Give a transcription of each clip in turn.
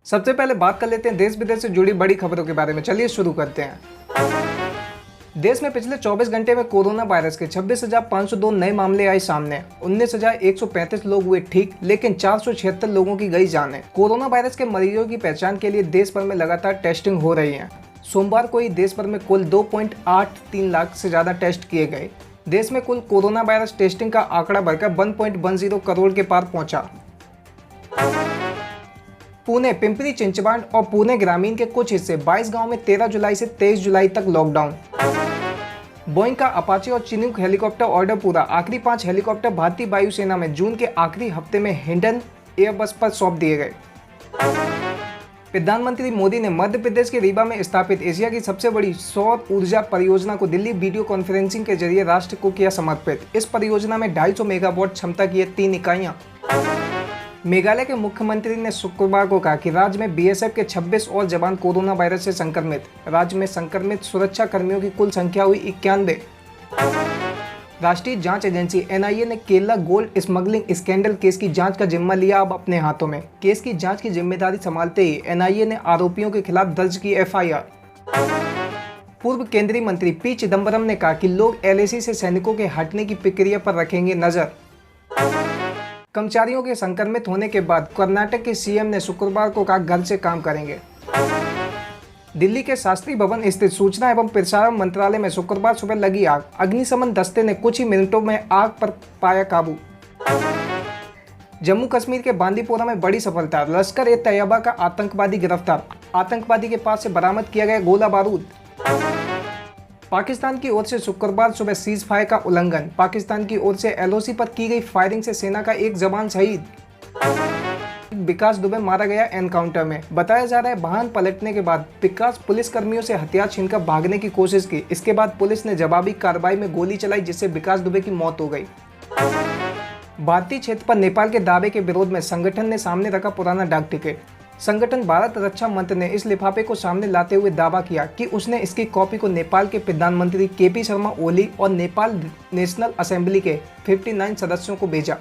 सबसे पहले बात कर लेते हैं देश विदेश से जुड़ी बड़ी खबरों के बारे में। चलिए शुरू करते हैं। देश में पिछले 24 घंटे में कोरोना वायरस के 26,502 नए मामले आए सामने। 19,135 लोग हुए ठीक, लेकिन 476 लोगों की गई जानें। कोरोना वायरस के मरीजों की पहचान के लिए देश भर में लगातार टेस्टिंग हो रही है। सोमवार को ही देश भर में कुल 2.83 लाख से ज्यादा टेस्ट किए गए। देश में कुल कोरोना वायरस टेस्टिंग का आंकड़ा बढ़कर 1.10 करोड़ के पार पहुंचा। पुणे, पिंपरी चिंचवड और पुणे ग्रामीण के कुछ हिस्से 22 गांव में 13 जुलाई से 23 जुलाई तक लॉकडाउन। बोइंग का अपाचे और चिनूक हेलीकॉप्टर ऑर्डर पूरा। आखिरी 5 हेलीकॉप्टर भारतीय वायुसेना में जून के आखिरी हफ्ते में हिंडन एयरबस पर सौंप दिए गए। प्रधानमंत्री मोदी ने मध्य प्रदेश के रीवा में स्थापित एशिया की सबसे बड़ी सौर ऊर्जा परियोजना को दिल्ली वीडियो कॉन्फ्रेंसिंग के जरिए राष्ट्र को किया समर्पित। इस परियोजना में 250 मेगावाट क्षमता की 3 इकाइयां। मेघालय के मुख्यमंत्री ने शुक्रवार को कहा कि राज्य में बीएसएफ के 26 और जवान कोरोना वायरस से संक्रमित। राज्य में संक्रमित सुरक्षा कर्मियों की कुल संख्या हुई 91। राष्ट्रीय जांच एजेंसी एनआईए ने Kerala gold smuggling scandal case की जांच का जिम्मा लिया अब अपने हाथों में। केस की जांच की जिम्मेदारी संभालते ही एनआईए ने आरोपियों के खिलाफ दर्ज की एफआईआर। पूर्व केंद्रीय मंत्री पी चिदम्बरम ने कहा कि लोग एलएसी से सैनिकों के हटने की प्रक्रिया पर रखेंगे नजर। कर्मचारियों के संक्रमित होने के बाद कर्नाटक के सीएम ने शुक्रवार को कहा घर से काम करेंगे। दिल्ली के शास्त्री भवन स्थित सूचना एवं प्रसारण मंत्रालय में शुक्रवार सुबह लगी आग। अग्निशमन दस्ते ने कुछ ही मिनटों में आग पर पाया काबू। जम्मू कश्मीर के बांदीपोरा में बड़ी सफलता। लश्कर ए तैयबा का आतंकवादी गिरफ्तार। आतंकवादी के पास से बरामद किया गया गोला बारूद। पाकिस्तान की ओर से शुक्रवार सुबह सीज फायर का उल्लंघन। पाकिस्तान की ओर से एलओसी पर की गई फायरिंग से सेना का एक जवान शहीद। विकास दुबे मारा गया एनकाउंटर में। बताया जा रहा है वाहन पलटने के बाद विकास पुलिस कर्मियों से हथियार छीनकर भागने की कोशिश की। इसके बाद पुलिस ने जवाबी कार्रवाई में गोली चलाई, जिससे विकास दुबे की मौत हो गई। भारतीय क्षेत्र पर नेपाल के दावे के विरोध में संगठन ने सामने रखा पुराना डाक टिकट। संगठन भारत रक्षा मंत्र ने इस लिफाफे को सामने लाते हुए दावा किया कि उसने इसकी कॉपी को नेपाल के प्रधानमंत्री केपी शर्मा ओली और नेपाल नेशनल असेंबली के 59 सदस्यों को भेजा।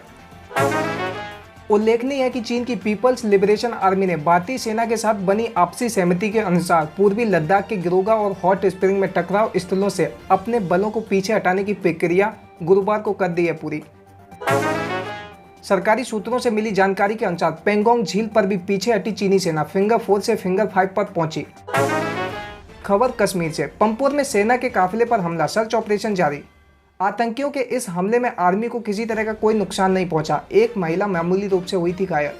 उल्लेखनीय है कि चीन की पीपल्स लिबरेशन आर्मी ने भारतीय सेना के साथ बनी आपसी सहमति के अनुसार पूर्वी लद्दाख के गिरोगा और हॉट स्प्रिंग में टकराव स्थलों से अपने बलों को पीछे हटाने की प्रक्रिया गुरुवार को कर दी है पूरी। सरकारी सूत्रों से मिली जानकारी के अनुसार पेंगोंग झील पर भी पीछे हटी चीनी सेना फिंगर 4 से फिंगर 5 पर पहुंची। खबर कश्मीर से। पंपोर में सेना के काफिले पर हमला, सर्च ऑपरेशन जारी। आतंकियों के इस हमले में आर्मी को किसी तरह का कोई नुकसान नहीं पहुंचा। एक महिला मामूली रूप से हुई थी घायल।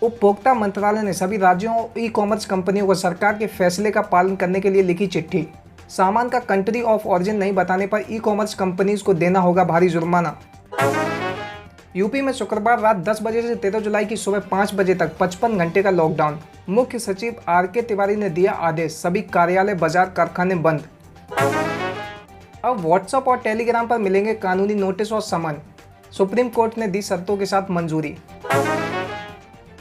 उपभोक्ता मंत्रालय ने सभी राज्यों और ई कॉमर्स कंपनियों को सरकार के फैसले का पालन करने के लिए लिखी चिट्ठी। सामान का कंट्री ऑफ ऑरिजिन नहीं बताने पर ई कॉमर्स कंपनीज को देना होगा भारी जुर्माना। यूपी में शुक्रवार रात 10 बजे से 13 जुलाई की सुबह 5 बजे तक 55 घंटे का लॉकडाउन। मुख्य सचिव आर.के. तिवारी ने दिया आदेश, सभी कार्यालय, बाजार, कारखाने बंद। अब व्हाट्सएप और टेलीग्राम पर मिलेंगे कानूनी नोटिस और समन। सुप्रीम कोर्ट ने दी शर्तों के साथ मंजूरी।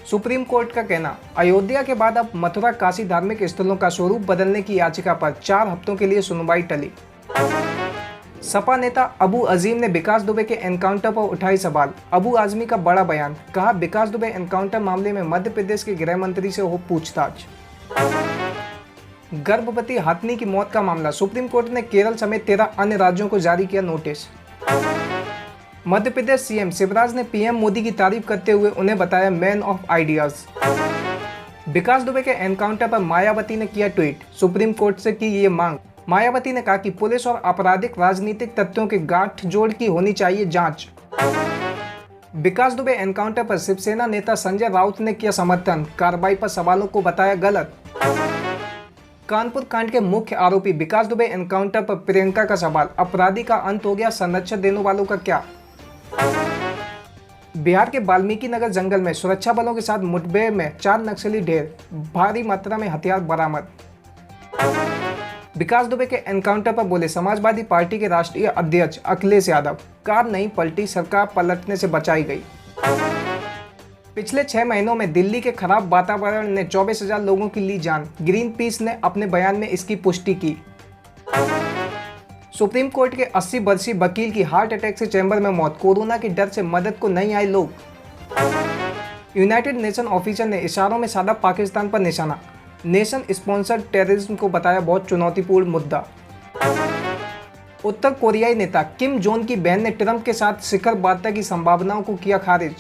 सुप्रीम कोर्ट का कहना, अयोध्या के बाद अब मथुरा काशी धार्मिक स्थलों का स्वरूप बदलने की याचिका पर 4 हफ्तों के लिए सुनवाई टली। सपा नेता अबू अजीम ने विकास दुबे के एनकाउंटर पर उठाई सवाल। अबू आजमी का बड़ा बयान, कहा विकास दुबे एनकाउंटर मामले में मध्य प्रदेश के गृह मंत्री से हो पूछताछ। गर्भवती हाथनी की मौत का मामला, सुप्रीम कोर्ट ने केरल समेत 13 अन्य राज्यों को जारी किया नोटिस। मध्य प्रदेश सीएम शिवराज ने पीएम मोदी की तारीफ करते हुए उन्हें बताया मैन ऑफ आइडियाज। विकास दुबे के एनकाउंटर पर मायावती ने किया ट्वीट, सुप्रीम कोर्ट से की ये मांग। मायावती ने कहा कि पुलिस और आपराधिक राजनीतिक तत्वों के गांठजोड़ की होनी चाहिए जांच। विकास दुबे एनकाउंटर पर शिवसेना नेता संजय राउत ने किया समर्थन, कार्रवाई पर सवालों को बताया गलत। कानपुर कांड के मुख्य आरोपी विकास दुबे एनकाउंटर पर प्रियंका का सवाल, अपराधी का अंत हो गया, संरक्षण देने वालों का क्या। बिहार के वाल्मीकि नगर जंगल में सुरक्षा बलों के साथ मुठभेड़ में 4 नक्सली ढेर, भारी मात्रा में हथियार बरामद। विकास दुबे के एनकाउंटर पर बोले समाजवादी पार्टी के राष्ट्रीय अध्यक्ष अखिलेश यादव, कार नहीं पलटी, सरकार पलटने से बचाई गई। पिछले 6 महीनों में दिल्ली के खराब वातावरण ने 24,000 लोगों की ली जान। ग्रीन पीस ने अपने बयान में इसकी पुष्टि की। सुप्रीम कोर्ट के 80 वर्षीय वकील की हार्ट अटैक से चैम्बर में मौत। कोरोना के डर से मदद को नहीं आए लोग। यूनाइटेड नेशन ऑफिसर ने इशारों में साधा पाकिस्तान पर निशाना। नेशन स्पॉन्सर्ड टेररिज्म को बताया बहुत चुनौतीपूर्ण मुद्दा। उत्तर कोरियाई नेता किम जोंग की बहन ने ट्रंप के साथ शिखर वार्ता की संभावनाओं को किया खारिज।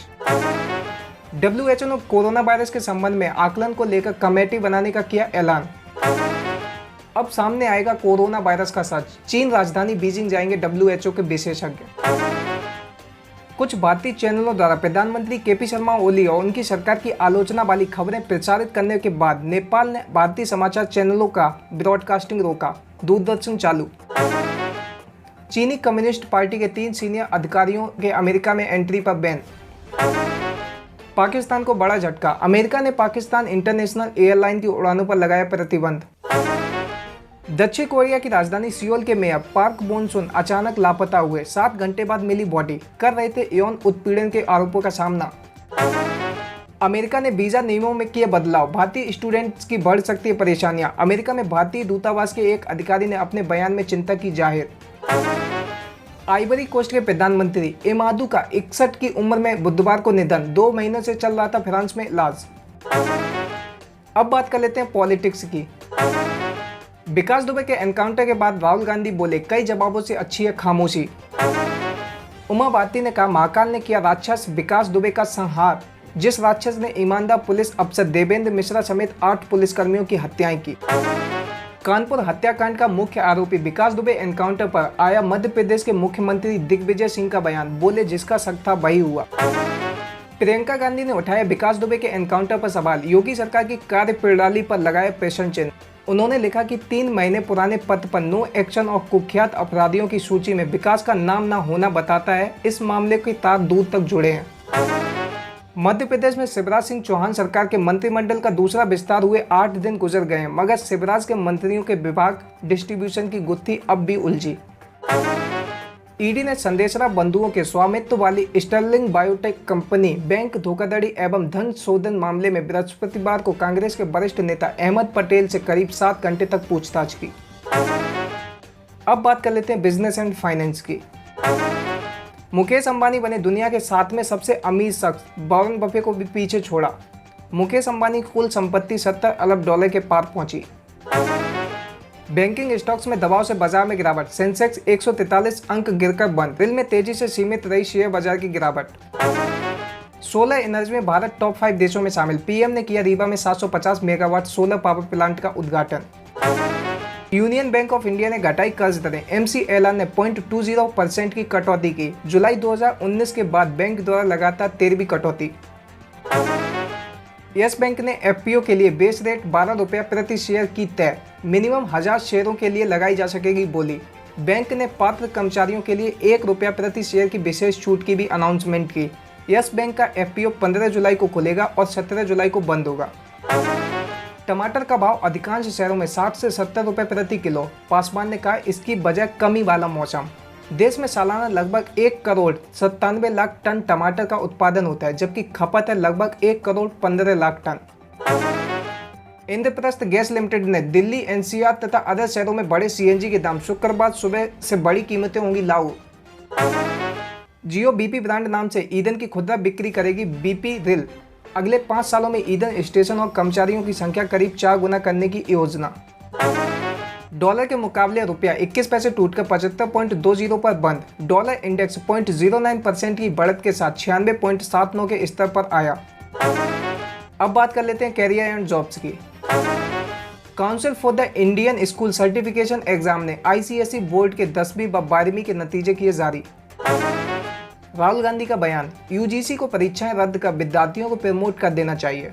WHO ने कोरोना वायरस के संबंध में आकलन को लेकर कमेटी बनाने का किया ऐलान। अब सामने आएगा कोरोना वायरस का सच। चीन राजधानी बीजिंग जाएंगे WHO के विशेषज्ञ। कुछ भारतीय चैनलों द्वारा प्रधानमंत्री KP शर्मा ओली और उनकी सरकार की आलोचना वाली खबरें प्रचारित करने के बाद नेपाल ने भारतीय समाचार चैनलों का ब्रॉडकास्टिंग रोका। दूरदर्शन चालू। चीनी कम्युनिस्ट पार्टी के 3 सीनियर अधिकारियों के अमेरिका में एंट्री पर बैन। पाकिस्तान को बड़ा झटका। अमेरिका ने पाकिस्तान इंटरनेशनल एयरलाइन की उड़ानों पर लगाया प्रतिबंध। दक्षिण कोरिया की राजधानी सियोल के मेयर पार्क बोन-सुन अचानक लापता हुए। 7 घंटे बाद मिली बॉडी। कर रहे थे यौन उत्पीड़न के आरोपों का सामना। अमेरिका ने वीजा नियमों में किए बदलाव। भारतीय स्टूडेंट्स की बढ़ सकती है परेशानियां। अमेरिका में भारतीय दूतावास के एक अधिकारी ने अपने बयान में चिंता की जाहिर। आइवरी कोस्ट के प्रधानमंत्री एमादू का 61 की उम्र में बुधवार को निधन। 2 महीनों से चल रहा था फ्रांस में इलाज। अब बात कर लेते हैं पॉलिटिक्स की। विकास दुबे के एनकाउंटर के बाद राहुल गांधी बोले, कई जवाबों से अच्छी है खामोशी। उमा भारती ने कहा, महाकाल ने किया राक्षस विकास दुबे का संहार। जिस राक्षस ने ईमानदार पुलिस अफसर देवेंद्र मिश्रा समेत 8 पुलिसकर्मियों की हत्याएं की। कानपुर हत्याकांड का मुख्य आरोपी विकास दुबे एनकाउंटर पर आया मध्य प्रदेश के मुख्यमंत्री दिग्विजय सिंह का बयान। बोले, जिसका शक था वही हुआ। प्रियंका गांधी ने उठाया विकास दुबे के एनकाउंटर पर सवाल। योगी सरकार की कार्यप्रणाली पर लगाया प्रश्न चिन्ह। उन्होंने लिखा कि 3 महीने पुराने पत्र पर नो एक्शन और कुख्यात अपराधियों की सूची में विकास का नाम न होना बताता है इस मामले के तार दूर तक जुड़े हैं। मध्य प्रदेश में शिवराज सिंह चौहान सरकार के मंत्रिमंडल का दूसरा विस्तार हुए 8 दिन गुजर गए हैं, मगर शिवराज के मंत्रियों के विभाग डिस्ट्रीब्यूशन की गुत्थी अब भी उलझी। ईडी ने संदेशरा बंधुओं के स्वामित्व वाली स्टर्लिंग बायोटेक कंपनी बैंक धोखाधड़ी एवं धन शोधन मामले में बृहस्पतिवार को कांग्रेस के वरिष्ठ नेता अहमद पटेल से करीब 7 घंटे तक पूछताछ की। अब बात कर लेते हैं बिजनेस एंड फाइनेंस की। मुकेश अंबानी बने दुनिया के 7वें सबसे अमीर शख्स। वॉरेन बफे को भी पीछे छोड़ा। मुकेश अंबानी की कुल संपत्ति $70 अरब के पार पहुंची। बैंकिंग स्टॉक्स में दबाव से बाजार में गिरावट। सेंसेक्स 143 अंक गिरकर बंद। दिल में तेजी से सीमित रही शेयर बाजार की गिरावट। सोलर एनर्जी में भारत टॉप 5 देशों में शामिल। पीएम ने किया रीवा में 750 मेगावाट सोलर पावर प्लांट का उद्घाटन। यूनियन बैंक ऑफ इंडिया ने घटाई कर्ज दरें। MCLR ने 0.20% की कटौती की। जुलाई 2019 के बाद बैंक द्वारा लगातार 13वीं कटौती। यस बैंक ने FPO के लिए बेस रेट ₹12 प्रति शेयर की तय। मिनिमम 1000 शेयरों के लिए लगाई जा सकेगी बोली। बैंक ने पात्र कर्मचारियों के लिए ₹1 प्रति शेयर की विशेष छूट की भी अनाउंसमेंट की। यस बैंक का FPO 15 जुलाई को खुलेगा और 17 जुलाई को बंद होगा। टमाटर का भाव अधिकांश शहरों में 60 से ₹70 प्रति किलो। पासवान ने कहा, इसकी वजह कमी वाला मौसम। देश में सालाना लगभग 1,97,00,000 टन टमाटर का उत्पादन होता है, जबकि खपत है लगभग 1,15,00,000 टन। इंद्रप्रस्थ गैस लिमिटेड ने दिल्ली, NCR तथा अदर शहरों में बढ़े CNG के दाम। शुक्रवार सुबह से बड़ी कीमतें होंगी लागू। जियो BP ब्रांड नाम से ईंधन की खुदरा बिक्री करेगी BP रेल। अगले 5 सालों में ईंधन स्टेशन और कर्मचारियों की संख्या करीब 4 गुना करने की योजना। डॉलर के मुकाबले रुपया 21 पैसे टूटकर 75.20 पर बंद। डॉलर इंडेक्स 0.09% की बढ़त के साथ 96.79 के स्तर पर आया। अब बात कर लेते हैं कैरियर एंड जॉब्स की। Council for the Indian school certification exam ने ICSE बोर्ड के 10वीं व 12वीं के नतीजे किए जारी। राहुल गांधी का बयान, UGC को परीक्षाएं रद्द कर विद्यार्थियों को प्रमोट कर देना चाहिए।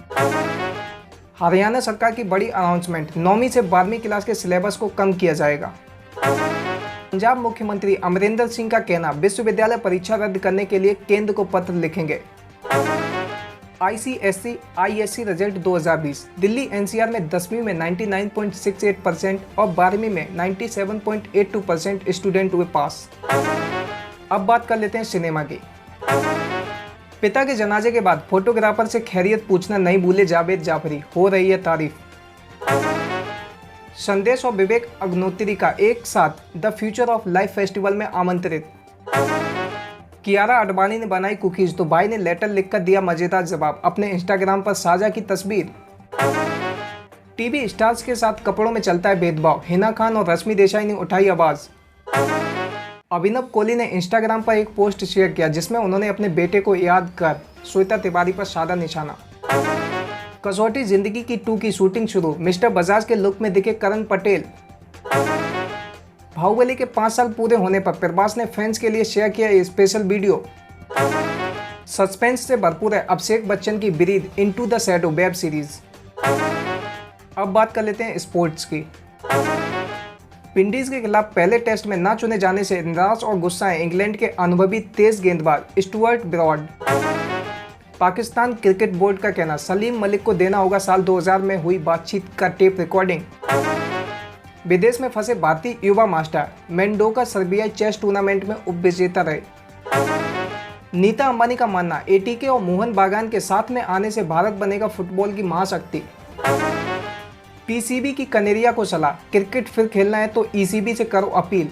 हरियाणा सरकार की बड़ी अनाउंसमेंट, 9वीं से 12वीं क्लास के सिलेबस को कम किया जाएगा। पंजाब मुख्यमंत्री अमरिंदर सिंह का कहना, विश्वविद्यालय परीक्षा रद्द करने के लिए केंद्र को पत्र लिखेंगे। ICSE ISC result 2020। Delhi NCR में 10वीं में 99.68% और 12वीं में 97.82% स्टूडेंट हुए पास। अब बात कर लेते हैं सिनेमा की। पिता के जनाजे के बाद फोटोग्राफर से खैरियत पूछना नहीं भूले जावेद जाफरी। हो रही है तारीफ। संदेश और विवेक अग्निहोत्री का एक साथ the future of life festival में आमंत्रित। कियारा आडवाणी ने बनाई कुकीज तो भाई ने लेटर लिखकर दिया मजेदार जवाब, अपने इंस्टाग्राम पर साझा की तस्वीर। टीवी स्टार्स के साथ कपड़ों में चलता है भेदभाव, हिना खान और रश्मि देसाई ने उठाई आवाज। अभिनव कोहली ने इंस्टाग्राम पर एक पोस्ट शेयर किया जिसमें उन्होंने अपने बेटे को याद कर श्वेता तिवारी पर साधा निशाना। कसौटी जिंदगी की 2 की शूटिंग शुरू, मिस्टर बजाज के लुक में दिखे करण पटेल। बाहुबली के 5 साल पूरे होने पर प्रभास ने फैंस के लिए शेयर किया ये स्पेशल वीडियो। सस्पेंस से भरपूर है अभिषेक बच्चन की breathe into the shadow web series. अब बात कर लेते हैं स्पोर्ट्स की। विंडीज के खिलाफ पहले टेस्ट में न चुने जाने से निराश और गुस्सा है इंग्लैंड के अनुभवी तेज गेंदबाज Stuart Broad. Pakistan cricket board का कहना, सलीम मलिक को देना होगा साल 2000 में हुई बातचीत का टेप रिकॉर्डिंग। विदेश में फंसे Bharatiya Yuva master Mendonca सर्बियाई chess tournament में उपविजेता रहे। नीता अंबानी का मानना, एटीके और मोहन बागान के साथ में आने से भारत बनेगा फुटबॉल की महाशक्ति। पीसीबी की कनेरिया को सलाह, क्रिकेट फिर खेलना है तो ईसीबी से करो अपील।